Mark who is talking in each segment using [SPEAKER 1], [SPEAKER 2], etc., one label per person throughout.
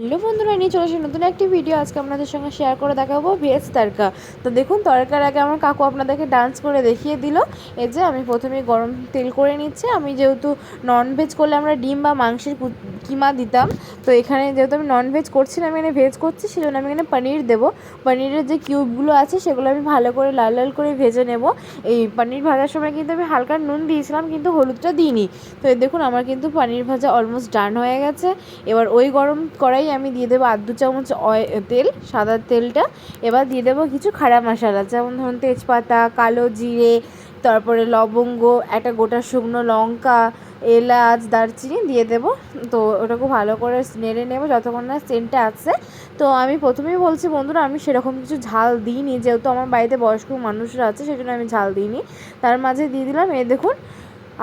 [SPEAKER 1] Hello বন্ধুরা, নিয়ে চলে আসি নতুন একটি ভিডিও। আজকে আপনাদের সঙ্গে শেয়ার করে দেখাবো ভেজ তড়কা। তো দেখুন, তড়কার আগে আমার কাকু আপনাদেরকে ডান্স করে দেখিয়ে দিল। এই যে আমি প্রথমে গরম তেল করে নিচ্ছি। আমি যেহেতু ননভেজ করলে আমরা ডিম বা মাংসের কিমা দিতাম, তো এখানে যেহেতু আমি ননভেজ করছি না, আমি এখানে ভেজ করছি, সেজন্য আমি এখানে পনির দেবো। পনিরের যে কিউবগুলো আছে সেগুলো আমি ভালো করে লাল লাল করে ভেজে নেব। এই পনির ভাজার সময় কিন্তু আমি হালকা নুন দিয়েছিলাম, কিন্তু হলুদটা দিইনি। তো দেখুন, আমার কিন্তু পনির ভাজা অলমোস্ট ডান হয়ে গেছে। এবার ওই গরম কড়াই আমি দিয়ে দেবো 2 চামচ তেল, সাদা তেলটা। এবার দিয়ে দেবো কিছু খাড়া মশলা, যেমন ধরুন তেজপাতা, কালো জিরে, তারপরে লবঙ্গ, একটা গোটা শুকনো লঙ্কা, এলাচ, দারচিনি দিয়ে দেবো। তো ওটাকে ভালো করে নেড়ে নেবো যতক্ষণ না সেন্টটা আসছে। তো আমি প্রথমেই বলছি বন্ধুরা, আমি সেরকম কিছু ঝাল দিইনি, যেহেতু আমার বাড়িতে বয়স্ক মানুষরা আছে, সেজন্য আমি ঝাল দিইনি। তার মাঝে দিয়ে দিলাম এই দেখুন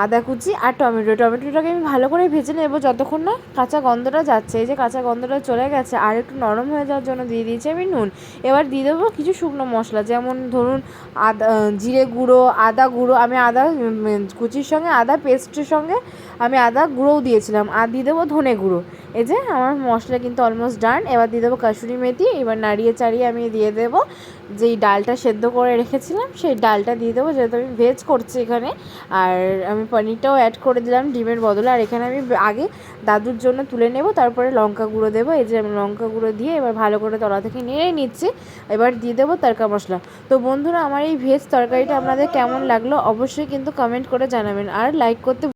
[SPEAKER 1] আদা কুচি আর টমেটোটাকে আমি ভালো করে ভেজে নেব যতক্ষণ না কাঁচা গন্ধটা যাচ্ছে। এই যে কাঁচা গন্ধটা চলে গেছে, আর একটু নরম হয়ে যাওয়ার জন্য দিয়ে দিয়েছি আমি নুন। এবার দিয়ে দেবো কিছু শুকনো মশলা, যেমন ধরুন আদা, জিরে গুঁড়ো, আদা গুঁড়ো। আমি আদা কুচির সঙ্গে আদা পেস্টের সঙ্গে আমি আদা গুঁড়োও দিয়েছিলাম। আর দিয়ে দেবো ধনে গুঁড়ো। এই যে আমার মশলা কিন্তু অলমোস্ট ডান। এবার দিয়ে দেবো কাসুরি মেথি। এবার নাড়িয়ে চাড়িয়ে আমি দিয়ে দেবো যেই ডালটা সেদ্ধ করে রেখেছিলাম, সেই ডালটা দিয়ে দেবো, যেহেতু আমি ভেজ করছি এখানে। আর আমি পনিরটাও অ্যাড করে দিলাম ডিমের বদলে। আর এখানে আমি আগে দাদুর জন্য তুলে নেব, তারপরে লঙ্কা গুঁড়ো দেবো। এই যে আমি লঙ্কা গুঁড়ো দিয়ে এবার ভালো করে তলা থেকে নিয়ে নিচ্ছি। এবার দিয়ে দেবো তড়কা মশলা। তো বন্ধুরা, আমার এই ভেজ তরকারিটা আপনাদের কেমন লাগলো অবশ্যই কিন্তু কমেন্ট করে জানাবেন, আর লাইক করতে